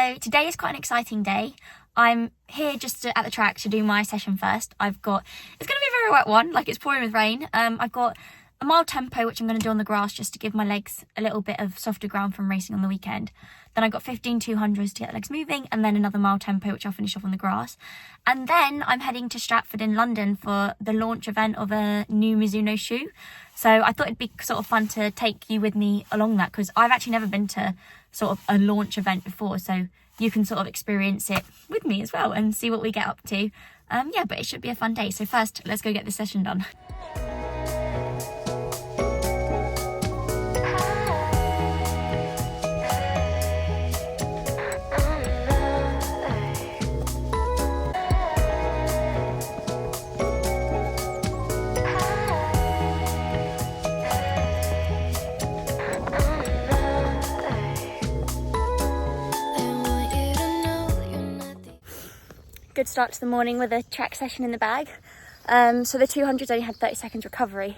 So today is quite an exciting day. I'm here just at the track to do my session first. It's going to be a very wet one, like it's pouring with rain. I've got a mild tempo, which I'm going to do on the grass just to give my legs a little bit of softer ground from racing on the weekend. Then I've got 15 200s to get the legs moving, and then another mild tempo, which I'll finish off on the grass. And then I'm heading to Stratford in London for the launch event of a new Mizuno shoe. So I thought it'd be sort of fun to take you with me along that, because I've actually never been to sort of a launch event before, so you can sort of experience it with me as well and see what we get up to. Yeah, but it should be a fun day. So first, let's go get this session done. Good start to the morning with a track session in the bag. So the 200s only had 30 seconds recovery,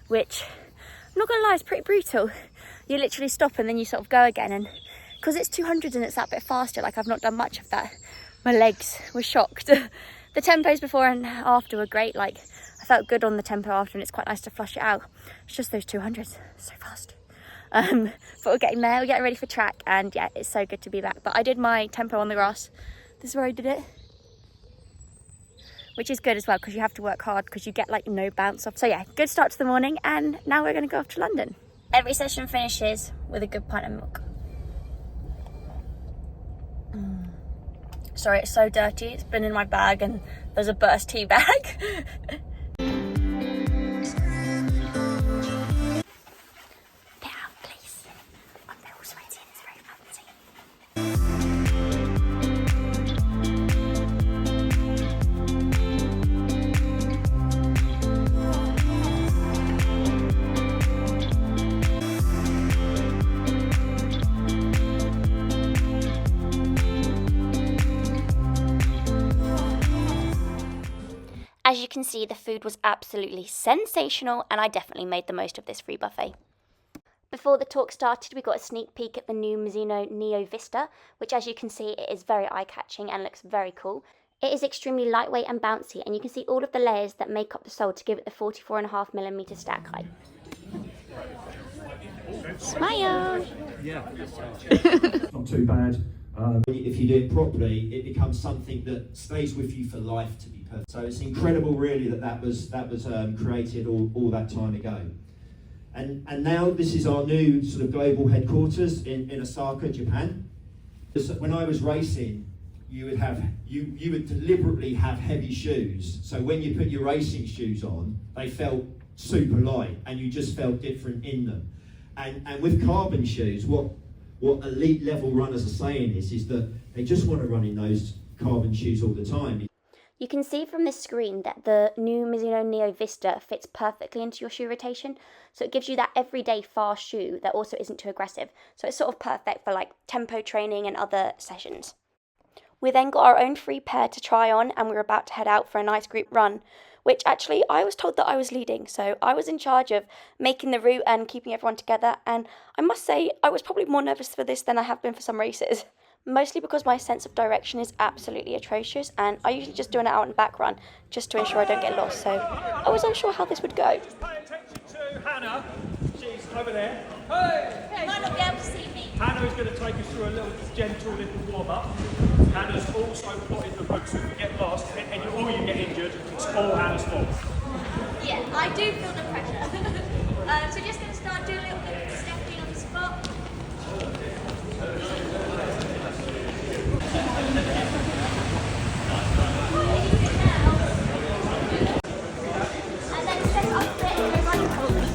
which I'm not gonna lie, is pretty brutal. You literally stop and then you sort of go again, and because it's 200s and it's that bit faster, like I've not done much of that, my legs were shocked. The tempos before and after were great, like I felt good on the tempo after, and it's quite nice to flush it out. It's just those 200s, so fast. But we're getting there, we're getting ready for track, and yeah, it's so good to be back. But I did my tempo on the grass. This is where I did it, which is good as well, because you have to work hard because you get like no bounce off. So yeah, good start to the morning, and now we're going to go off to London. Every session finishes with a good pint of milk. Sorry, it's so dirty. It's been in my bag and there's a burst tea bag. As you can see, the food was absolutely sensational, and I definitely made the most of this free buffet. Before the talk started, we got a sneak peek at the new Mizuno Neo Vista, which, as you can see, it is very eye-catching and looks very cool. It is extremely lightweight and bouncy, and you can see all of the layers that make up the sole to give it the 44.5mm stack height. Smile! Yeah. Not too bad. If you do it properly, it becomes something that stays with you for life, to be perfect. So it's incredible, really, that was created all that time ago. And now this is our new sort of global headquarters in Osaka, Japan. When I was racing, you would deliberately have heavy shoes. So when you put your racing shoes on, they felt super light, and you just felt different in them. And with carbon shoes, what elite level runners are saying is that they just want to run in those carbon shoes all the time. You can see from this screen that the new Mizuno Neo Vista fits perfectly into your shoe rotation. So it gives you that everyday fast shoe that also isn't too aggressive. So it's sort of perfect for like tempo training and other sessions. We then got our own free pair to try on, and we were about to head out for a nice group run, which actually I was told that I was leading. So I was in charge of making the route and keeping everyone together. And I must say, I was probably more nervous for this than I have been for some races. Mostly because my sense of direction is absolutely atrocious, and I usually just do an out and back run just to ensure I don't get lost. So I was unsure how this would go. Just pay attention to Hannah. She's over there. Hey! You might not be able to see me. Hannah is going to take us through a little gentle little warm-up. Hannah's also plotted the route, so if you get lost or you get injured, it's all Hannah's fault. Yeah, I do feel the pressure. So just going to start doing a little bit of stepping on the spot. And then step up a bit and go running forward.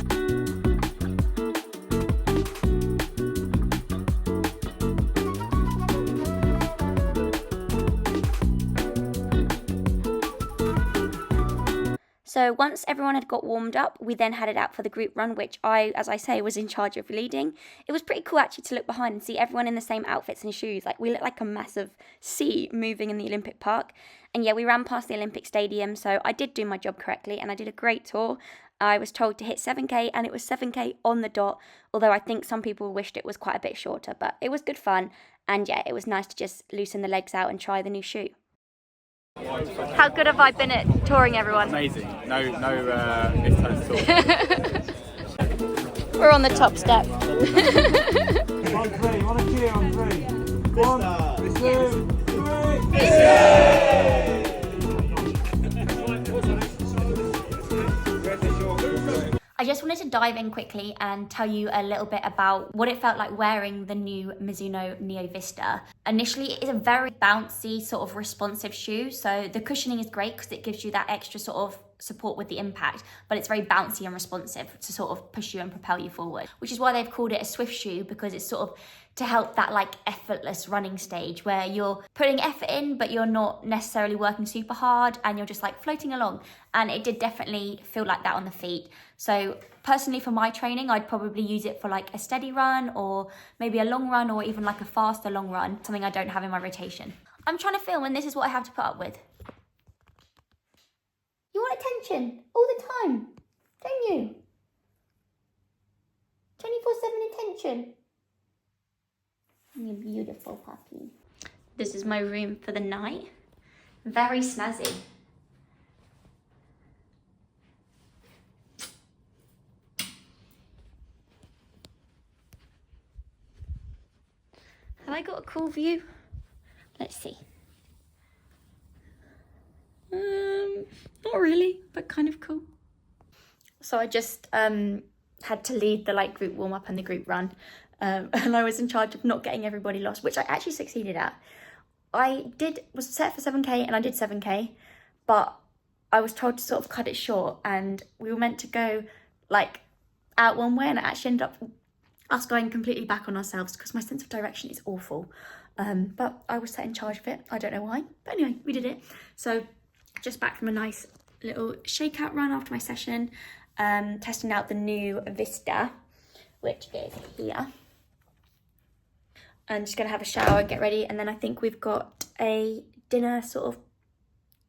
So once everyone had got warmed up, we then headed out for the group run, which I, as I say, was in charge of leading. It was pretty cool actually to look behind and see everyone in the same outfits and shoes. Like, we looked like a massive sea moving in the Olympic Park. And yeah, we ran past the Olympic Stadium, so I did do my job correctly and I did a great tour. I was told to hit 7k, and it was 7k on the dot, although I think some people wished it was quite a bit shorter, but it was good fun. And yeah, it was nice to just loosen the legs out and try the new shoe. How good have I been at touring everyone? Amazing. No mistakes at all. We're on the top step. On three, on a cheer on three. 1, 2, 3. I just wanted to dive in quickly and tell you a little bit about what it felt like wearing the new Mizuno Neo Vista. Initially, it is a very bouncy, sort of responsive shoe. So the cushioning is great because it gives you that extra sort of support with the impact, but it's very bouncy and responsive to sort of push you and propel you forward, which is why they've called it a Swift shoe, because it's sort of to help that like effortless running stage where you're putting effort in, but you're not necessarily working super hard and you're just like floating along. And it did definitely feel like that on the feet. So personally for my training, I'd probably use it for like a steady run or maybe a long run or even like a faster long run, something I don't have in my rotation. I'm trying to film and this is what I have to put up with. You want attention all the time, don't you? 24/7 attention. You beautiful puppy. This is my room for the night. Very snazzy. Have I got a cool view? Let's see. Not really, but kind of cool. So I just had to lead the like group warm up and the group run. And I was in charge of not getting everybody lost, which I actually succeeded at. Was set for 7k and I did 7k, but I was told to sort of cut it short and we were meant to go like out one way and it actually ended up us going completely back on ourselves because my sense of direction is awful. But I was set in charge of it. I don't know why, but anyway, we did it. So just back from a nice little shakeout run after my session, testing out the new Vista, which is here. I'm just gonna have a shower and get ready, and then I think we've got a dinner, sort of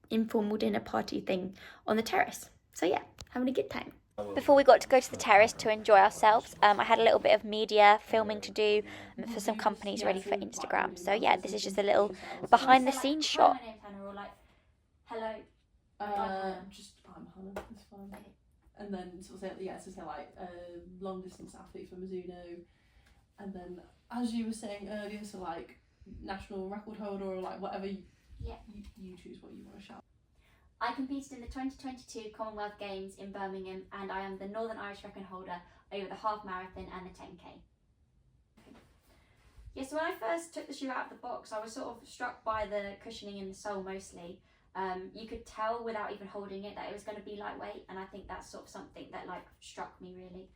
informal dinner party thing on the terrace. So yeah, having a good time. Before we got to go to the terrace to enjoy ourselves, I had a little bit of media filming to do for some companies ready for Instagram. So yeah, this is just a little behind the scenes shot. Hello. Just I'm Hannah, it's fine. Okay. And then sort of say, yeah, so say like long distance athlete for Mizuno, and then as you were saying earlier, so like national record holder or like whatever you choose what you want to shout. I competed in the 2022 Commonwealth Games in Birmingham and I am the Northern Irish record holder over the half marathon and the 10k. Yeah, so when I first took the shoe out of the box, I was sort of struck by the cushioning in the sole mostly. You could tell without even holding it that it was going to be lightweight, and I think that's sort of something that like struck me really.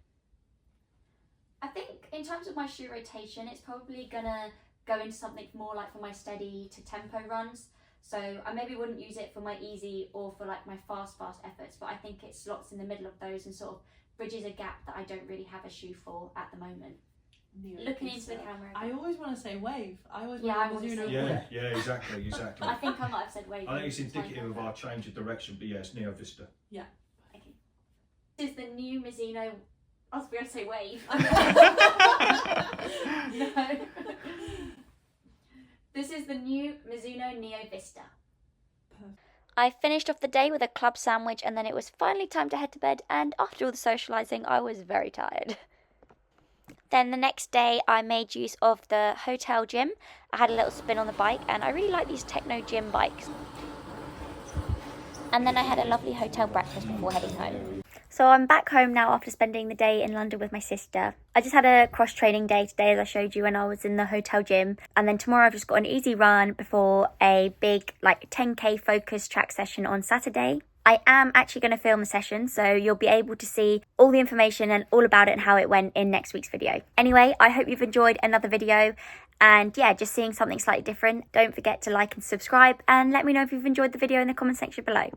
I think in terms of my shoe rotation, it's probably gonna go into something more like for my steady to tempo runs. So I maybe wouldn't use it for my easy or for like my fast efforts, but I think it slots in the middle of those and sort of bridges a gap that I don't really have a shoe for at the moment. Looking into the camera. I always want to say wave. I always want to say Yeah, wave. yeah, exactly. I think I might have said wave. I think it's indicative of our change of direction, but yeah, it's Neo Vista. Yeah. Okay. This is the new Mizuno. I was going to say wave. No. This is the new Mizuno Neo Vista. I finished off the day with a club sandwich and then it was finally time to head to bed, and after all the socialising I was very tired. Then the next day I made use of the hotel gym. I had a little spin on the bike and I really like these techno gym bikes. And then I had a lovely hotel breakfast before heading home. So I'm back home now after spending the day in London with my sister. I just had a cross training day today, as I showed you when I was in the hotel gym. And then tomorrow I've just got an easy run before a big like 10k focus track session on Saturday. I am actually going to film a session, so you'll be able to see all the information and all about it and how it went in next week's video. Anyway, I hope you've enjoyed another video. And yeah, just seeing something slightly different. Don't forget to like and subscribe and let me know if you've enjoyed the video in the comment section below.